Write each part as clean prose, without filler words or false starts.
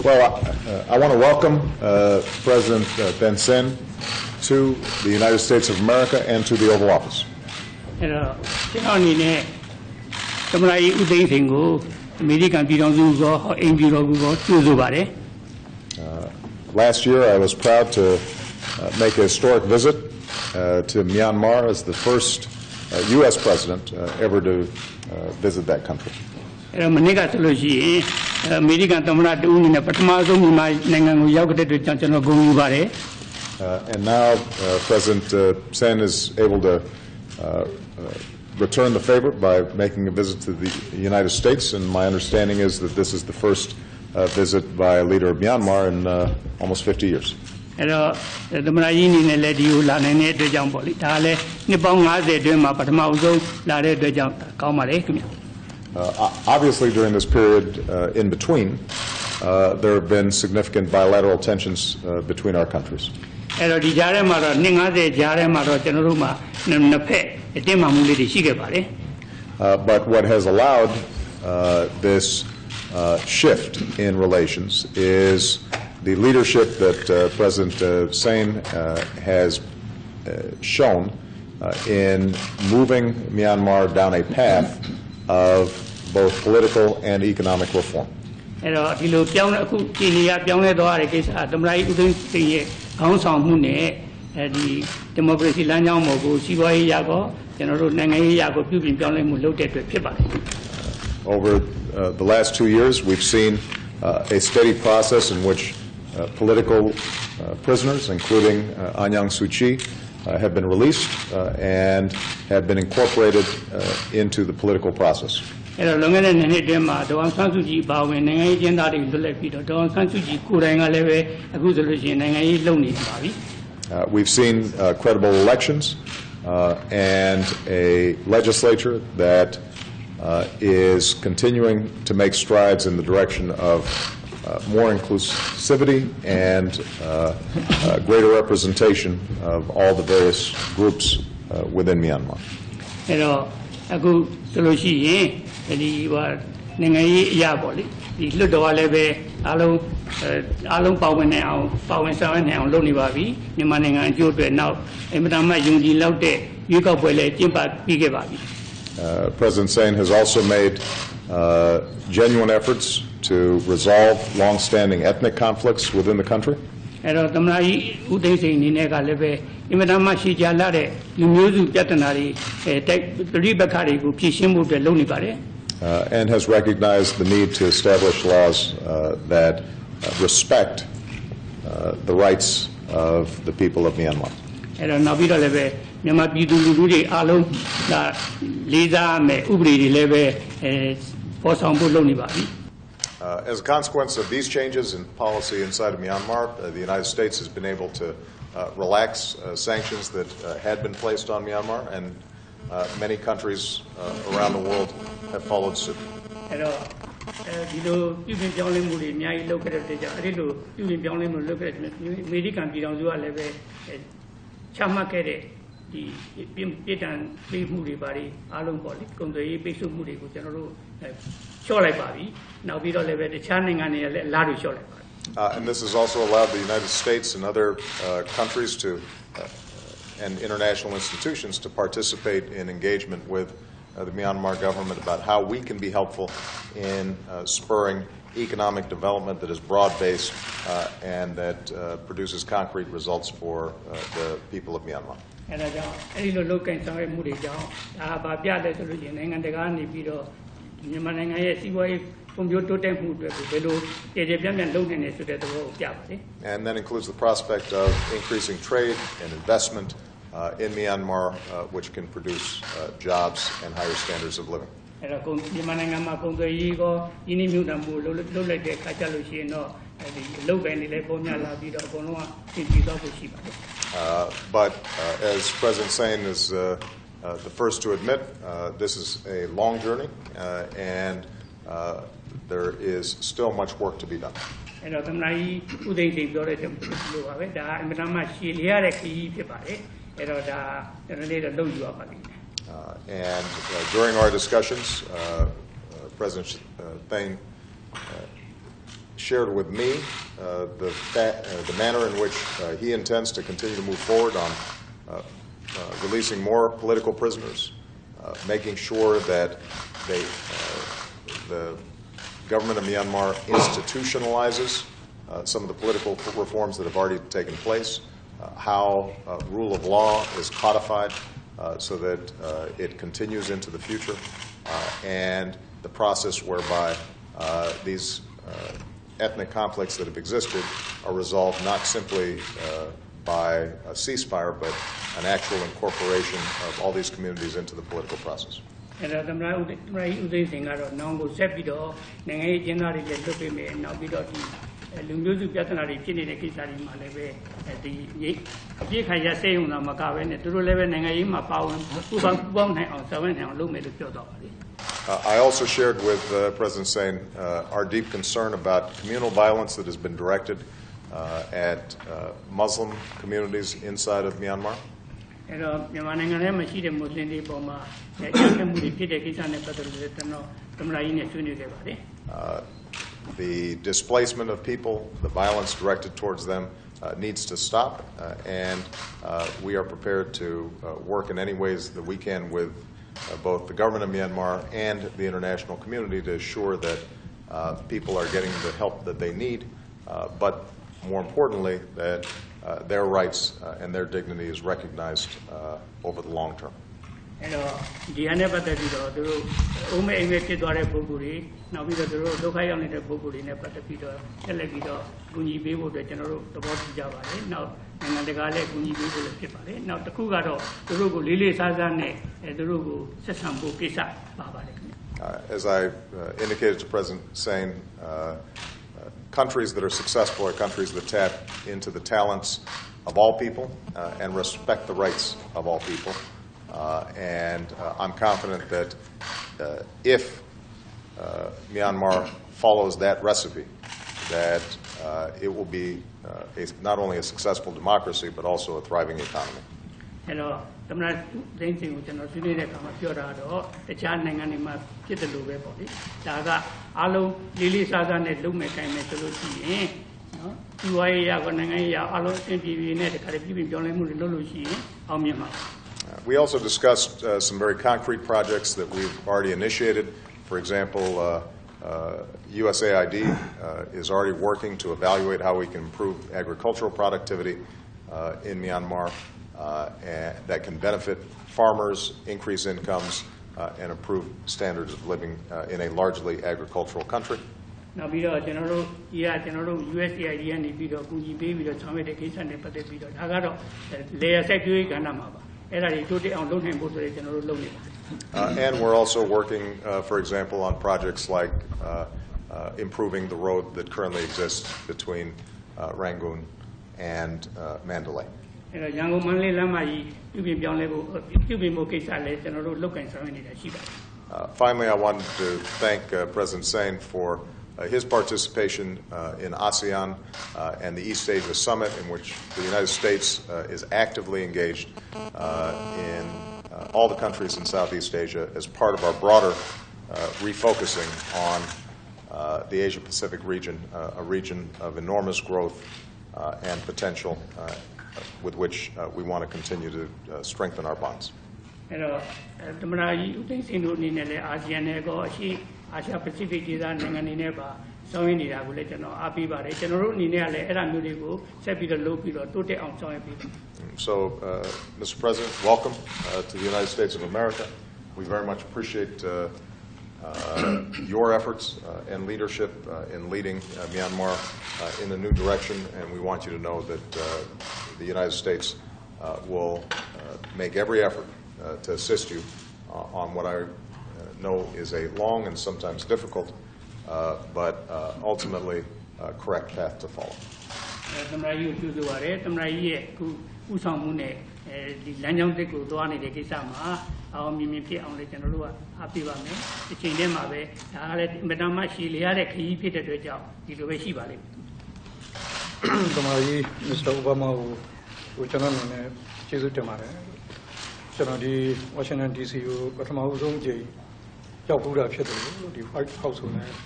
Well, I want to welcome President Thein to the United States of America and to the Oval Office. Last year, I was proud to make a historic visit to Myanmar as the first U.S. president ever to visit that country. And now President Sein is able to return the favor by making a visit to the United States, and my understanding is that this is the first visit by a leader of Myanmar in almost 50 years. Obviously, during this period in between, there have been significant bilateral tensions between our countries. But what has allowed this shift in relations is the leadership that President Sein has shown in moving Myanmar down a path of both political and economic reform. Over the last 2 years, we've seen a steady process in which political prisoners, including Aung San Suu Kyi, have been released and have been incorporated into the political process. We've seen credible elections and a legislature that is continuing to make strides in the direction of more inclusivity and greater representation of all the various groups within Myanmar. President Sein has also made genuine efforts to resolve long-standing ethnic conflicts within the country. And has recognized the need to establish laws that respect the rights of the people of Myanmar. As a consequence of these changes in policy inside of Myanmar, the United States has been able to relax sanctions that had been placed on Myanmar, and many countries around the world have followed suit. And this has also allowed the United States and other countries to and international institutions to participate in engagement with the Myanmar government about how we can be helpful in spurring economic development that is broad-based and that produces concrete results for the people of Myanmar. And that includes the prospect of increasing trade and investment in Myanmar, which can produce jobs and higher standards of living. But as President Sein is the first to admit, this is a long journey, and there is still much work to be done. And during our discussions, President Thein shared with me the manner in which he intends to continue to move forward on releasing more political prisoners, making sure that the government of Myanmar institutionalizes some of the political reforms that have already taken place, how rule of law is codified so that it continues into the future, and the process whereby these ethnic conflicts that have existed are resolved not simply by a ceasefire, but an actual incorporation of all these communities into the political process. I also shared with President Sein our deep concern about communal violence that has been directed at Muslim communities inside of Myanmar. The displacement of people, the violence directed towards them needs to stop, and we are prepared to work in any ways that we can with both the government of Myanmar and the international community to assure that people are getting the help that they need, but more importantly, that their rights and their dignity is recognized over the long term. As I indicated to President Sein, countries that are successful are countries that tap into the talents of all people and respect the rights of all people. And I'm confident that if Myanmar follows that recipe, that it will be not only a successful democracy, but also a thriving economy. We also discussed some very concrete projects that we've already initiated. For example, USAID is already working to evaluate how we can improve agricultural productivity in Myanmar and that can benefit farmers, increase incomes, and improve standards of living in a largely agricultural country. And we're also working, for example, on projects like improving the road that currently exists between Rangoon and Mandalay. Finally, I wanted to thank President Sein for his participation in ASEAN and the East Asia Summit, in which the United States is actively engaged in all the countries in Southeast Asia as part of our broader refocusing on the Asia-Pacific region, a region of enormous growth and potential with which we want to continue to strengthen our bonds. Asia-Pacific So, Mr. President, welcome to the United States of America. We very much appreciate your efforts and leadership in leading Myanmar in a new direction, and we want you to know that the United States will make every effort to assist you on what I know is a long and sometimes difficult, but ultimately correct path to follow. Mr. Obama, Washington DC, but my own J. ရောက်ဘူးတာဖြစ်တယ်လို့ဒီ White House ကိုလည်း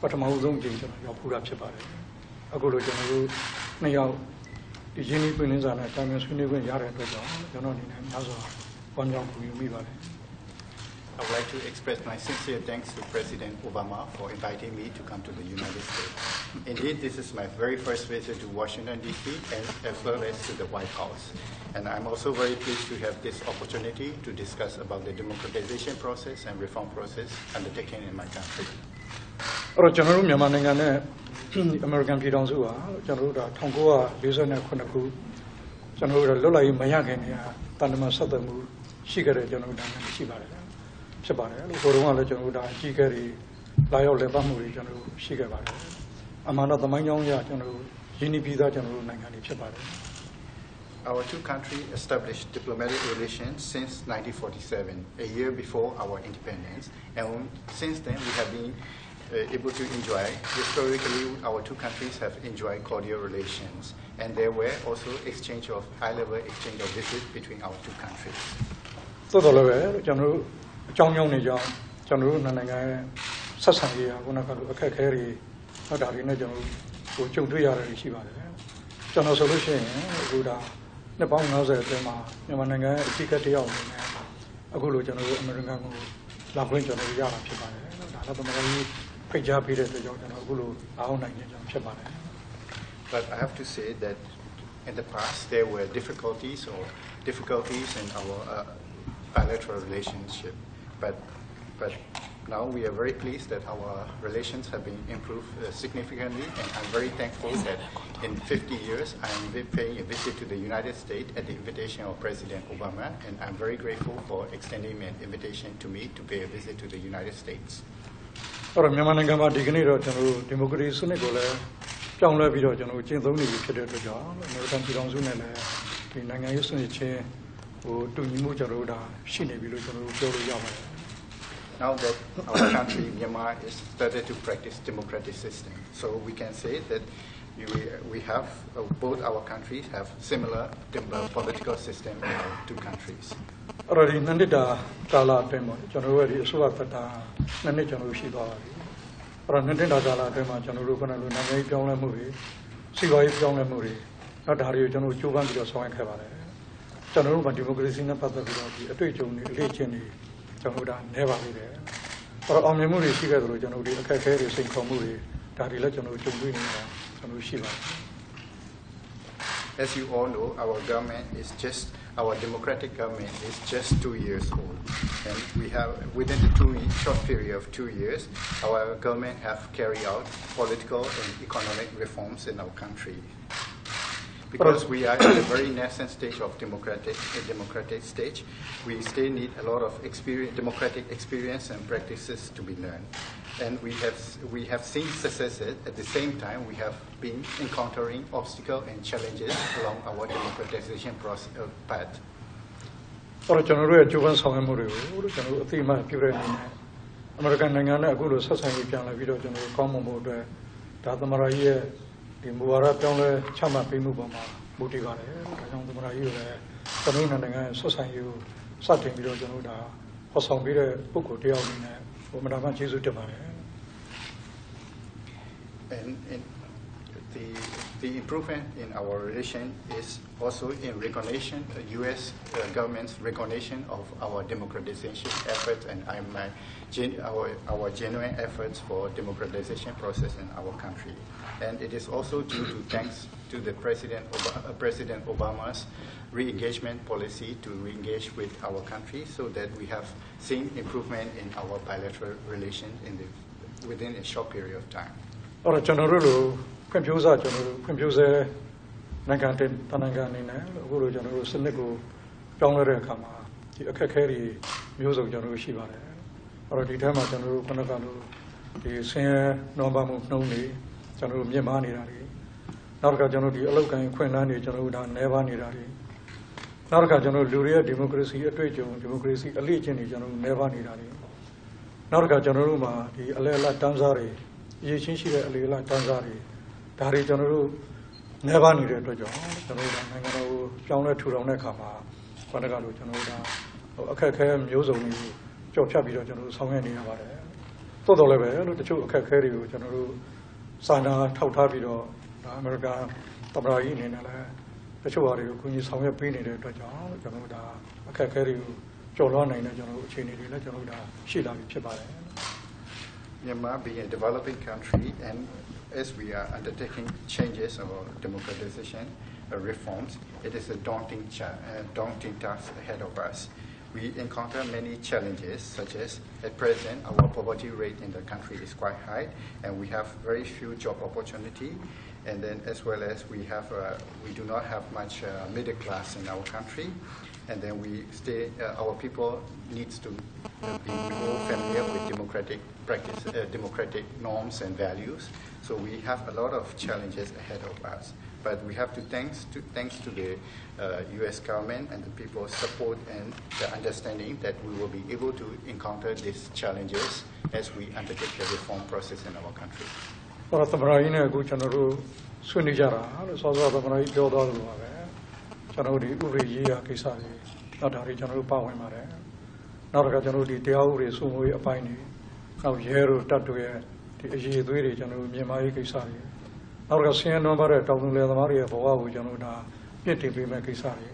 ပ Patamazon Jinja, Yapura Chipare. Agolo General, Nayao, the Jenny Peninsula, Times Union Yara, Janoni, and Nazo, one young Yumi. I would like to express my sincere thanks to President Obama for inviting me to come to the United States. Indeed, this is my very first visit to Washington, D.C., as well as to the White House. And I'm also very pleased to have this opportunity to discuss about the democratization process and reform process undertaken in my country. General Yamananga, American Pidonzua, General Tongoa, Lizana Konaku, General Lola Mayagania, Panama Southern, Shigare, General Shibare. For one legend would Jigari, Lio Lebamuri, General Shigabare. Amana the Manyonia, General Jinipida, General Nangani Chapare. Our two countries established diplomatic relations since 1947, a year before our independence, and since then we have been able to enjoy. Historically, our two countries have enjoyed cordial relations, and there were also high-level exchange of visits between our two countries. So the General. John Yong, General Nanga, Sassania, one of a carry, not a regional, who took 3 hours. General solution, Buddha, the Bong Noza, Yamananga, Tikati, a good general American, La Quinta, Yara, Chipane, Pijab, Peter, the Gulu, our 9 Chipane. But I have to say that in the past there were difficulties in our bilateral relationship. But now we are very pleased that our relations have been improved significantly, and I'm very thankful that in 50 years I am paying a visit to the United States at the invitation of President Obama, and I'm very grateful for extending an invitation to me to pay a visit to the United States. Democracy, John Levy, General Jimmy, American Pidonzuna, Nanga, or to Nimujaroda, Shinibilu, Now that our country, Myanmar, is started to practice democratic system, so we can say that we have both our countries have similar political system in our two countries. Already, Nandita Kala Demo, January, Suatata, Nanijan Shiba, or Nandita Kala Demo, January, Nanga Jonah movie, Siva Jonah movie, not Harry Janu Juvan, your song Cavale. General democracy in a part of the Attrition, Legend, Januda, never there. Or on memory, she got January, a carry, St. Comuri, that election of Janu Shiva. As you all know, our democratic government is just 2 years old. And we have, within the short period of 2 years, our government have carried out political and economic reforms in our country. Because we are at a very nascent stage of democratic stage, we still need a lot of democratic experience and practices to be learned. And we have seen successes. At the same time, we have been encountering obstacles and challenges along our democratization path. The Muara Pionle Chama Pimubama, Butigane, Kamara, Kanuna, Sosan, Satin Bilojanuda, Hosam Bide, Buku Dialina, or Madame Jesu Temare. And the improvement in our relation is also in recognition, the U.S. government's recognition of our democratization efforts and our genuine efforts for democratization process in our country. And it is also due to thanks to the President Obama's re-engagement policy to re-engage with our country, so that we have seen improvement in our bilateral relations within a short period of time. Computer, Nangantin, Tananganina, Guru General Senegal, Jongle Kama, the Akakari, music General Shiva, or the Tama General Panaganu, the Senior Nombamu Noni, General Yamani, Narka General, the Alokan, Quenani, General Nevani, Narka General Luria, democracy, a trade democracy, a legion, General Nevani, Narka General, the Alela Tanzari, Yishinshi Alela Tanzari. Dari General never needed to join. General John Turon Kama, Panagalu General, Akaka, Muso, Joe Chabito General, so many about it. 多တော်လည်းပဲလို့တချို့အခက်အခဲတွေကိုကျွန်တော်တို့စာနာထောက်ထားပြီးတော့ဒါအမေရိကန်သမ္မတကြီးအနေနဲ့လည်းတချို့ဟာတွေကိုကူညီဆောင်ရွက်ပေးနေတဲ့အတွက်ကြောင့်ကျွန်တော်တို့ဒါအခက်အခဲတွေကိုကျော်လွှားနိုင်တဲ့ကျွန်တော်တို့အခြေအနေတွေလည်းကျွန်တော်တို့ဒါရှိလာပြီဖြစ်ပါတယ် Myanmar being a developing country, and as we are undertaking changes or democratization reforms, it is a daunting task ahead of us. We encounter many challenges, such as at present our poverty rate in the country is quite high, and we have very few job opportunity, and then as well as we do not have much middle class in our country, and then our people needs to be more familiar with democratic practice, democratic norms and values. So we have a lot of challenges ahead of us. But we have to thanks to the U.S. government and the people's support and the understanding that we will be able to encounter these challenges as we undertake the reform process in our country. တော့သမ္မတကြီးနဲ့အခုကျွန်တော်တို့ဆွေးနွေးကြတာလို့စောစောသမ္မတကြီးပြောသွားသလိုပါပဲကျွန်တော်တို့ဒီဥပဒေရေးရာကိစ္စတွေနောက်ဒါတွေကျွန်တော်တို့ပါဝင်ပါတယ်နောက်တစ်ခါကျွန်တော်တို့ဒီတရားဥပဒေစိုးမိုးရေးအပိုင်းတွေနောက်ရဲတို့တပ်တို့ရဲ့ဒီအရေးအသွေးတွေကျွန်တော်တို့မြန်မာရေးကိစ္စတွေနောက်တစ်ခါဆင်းရဲနွမ်းပါးတဲ့တောင်သူလယ်သမားတွေရဲ့ဘဝကိုကျွန်တော်တို့ဒါပြည့်တည်ပေးမဲ့ကိစ္စတွေ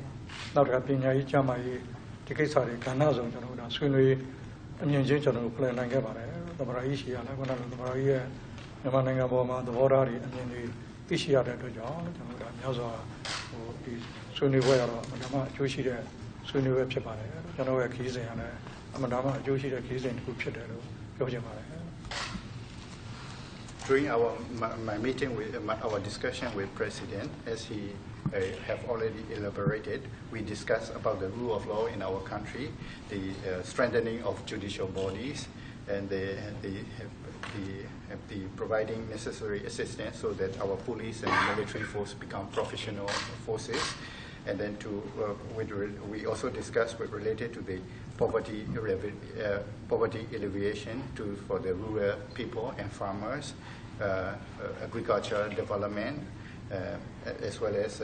နောက်တစ်ခါပညာရေးကျန်းမာရေးဒီကိစ္စတွေကဏ္ဍစုံကျွန်တော်တို့ဒါဆွေးနွေးအမြင်ချင်းကျွန်တော်တို့plan နိုင်ခဲ့ပါတယ်သမ္မတကြီးရှိရလဲခုနကသမ္မတကြီးရဲ့မြန်မာနိုင်ငံပေါ်မှာသဘောထားတွေအမြင်တွေသိရှိရတဲ့အတွက်ကြောင့်ကျွန်တော်တို့ဒါများစွာဒီဆွေးနွေးပွဲရတော့အမှန်တမ်းအကျိုးရှိတဲ့ဆွေးနွေးပွဲဖြစ်ပါတယ်ကျွန်တော်ရဲ့ခီးစဉ်ကလည်းအမှန်တမ်းအကျိုးရှိတဲ့ခီးစဉ်တစ်ခုဖြစ်တယ်လို့ပြောချင်ပါတယ် During my meeting with our discussion with President, as he have already elaborated, we discussed about the rule of law in our country, the strengthening of judicial bodies, and the providing necessary assistance so that our police and military force become professional forces. And then we also discussed related to the poverty alleviation for the rural people and farmers, agricultural development, as well as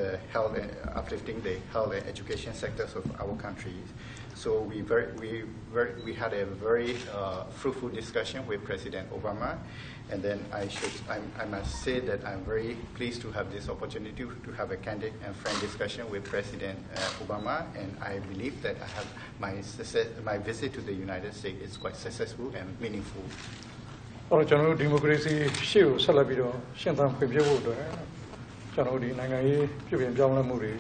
uplifting the health and education sectors of our country. So we had a very fruitful discussion with President Obama, and then I must say that I'm very pleased to have this opportunity to have a candid and frank discussion with President Obama, and I believe that I have my visit to the United States is quite successful and meaningful. အော်ကျွန်တော်တို့ဒီမိုကရေစီရှေ့ကိုဆက်လက်ပြီးတော့ရှင်းသန်ဖွံ့ဖြိုးဖို့အတွက်ကျွန်တော်တို့ဒီနိုင်ငံရေးပြည်ပြင်ပြောင်းလဲမှုတွေ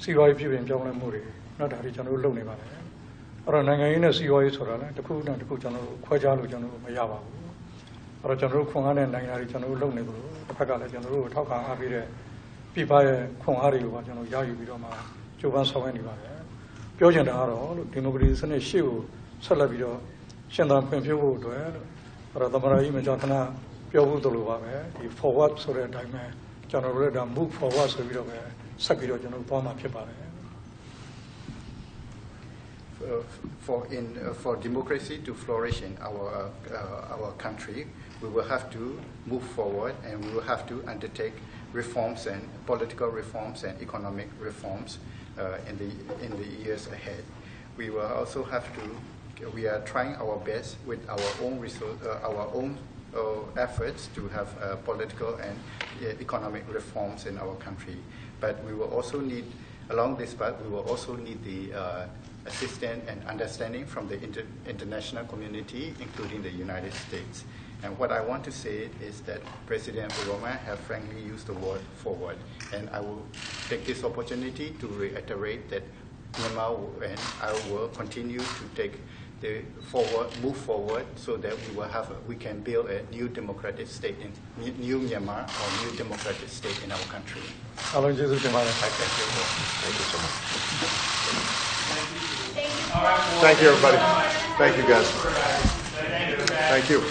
စီးပွားရေးပြည်ပြင်ပြောင်းလဲမှုတွေနောက်ဒါတွေကျွန်တော်တို့လုပ်နေပါတယ်အဲ့တော့နိုင်ငံရေးနဲ့စီးပွားရေးဆိုတာလည်းတစ်ခုနဲ့တစ်ခုကျွန်တော်တို့ခွဲခြားလို့ကျွန်တော်တို့မရပါဘူးအဲ့တော့ကျွန်တော်တို့ခွန်အားနဲ့နိုင်ငံတွေကျွန်တော်တို့လုပ်နေသလိုတစ်ဖက်ကလည်းကျွန်တော်တို့ထောက်ခံအားပေးတဲ့ပြည်ပရဲ့ခွန်အားတွေကိုပါကျွန်တော်ရယူပြီးတော့မှကြိုးပမ်းဆောင်ရွက်နေပါတယ်ပြောချင်တာကတော့ဒီမိုကရေစီစနစ်ရှေ့ကိုဆက်လက်ပြီးတော့ရှင်းသန်ဖွံ့ဖြိုးဖို့အတွက်အဲ့တော့သမ္မတကြီးမကြာခဏပြောဖို့တလို့ပါပဲဒီ forward ဆိုတဲ့အတိုင်းပဲကျွန်တော်တို့လည်းဒါ move forward ဆိုပြီးတော့ပဲဆက်ပြီးတော့ကျွန်တော်တို့သွားမှာဖြစ်ပါတယ် For democracy to flourish in our country, we will have to move forward, and we will have to undertake reforms and political reforms and economic reforms in the years ahead. We will also have to. We are trying our best with our own efforts to have political and economic reforms in our country. But we will also need, along this path, we will also need the assistance and understanding from the international community, including the United States. And what I want to say is that President Obama have frankly used the word forward, and I will take this opportunity to reiterate that Myanmar and I will continue to move forward, so that we can build a new democratic state in new Myanmar or new democratic state in our country. Thank you so much. Thank you, everybody. Thank you, guys. Thank you.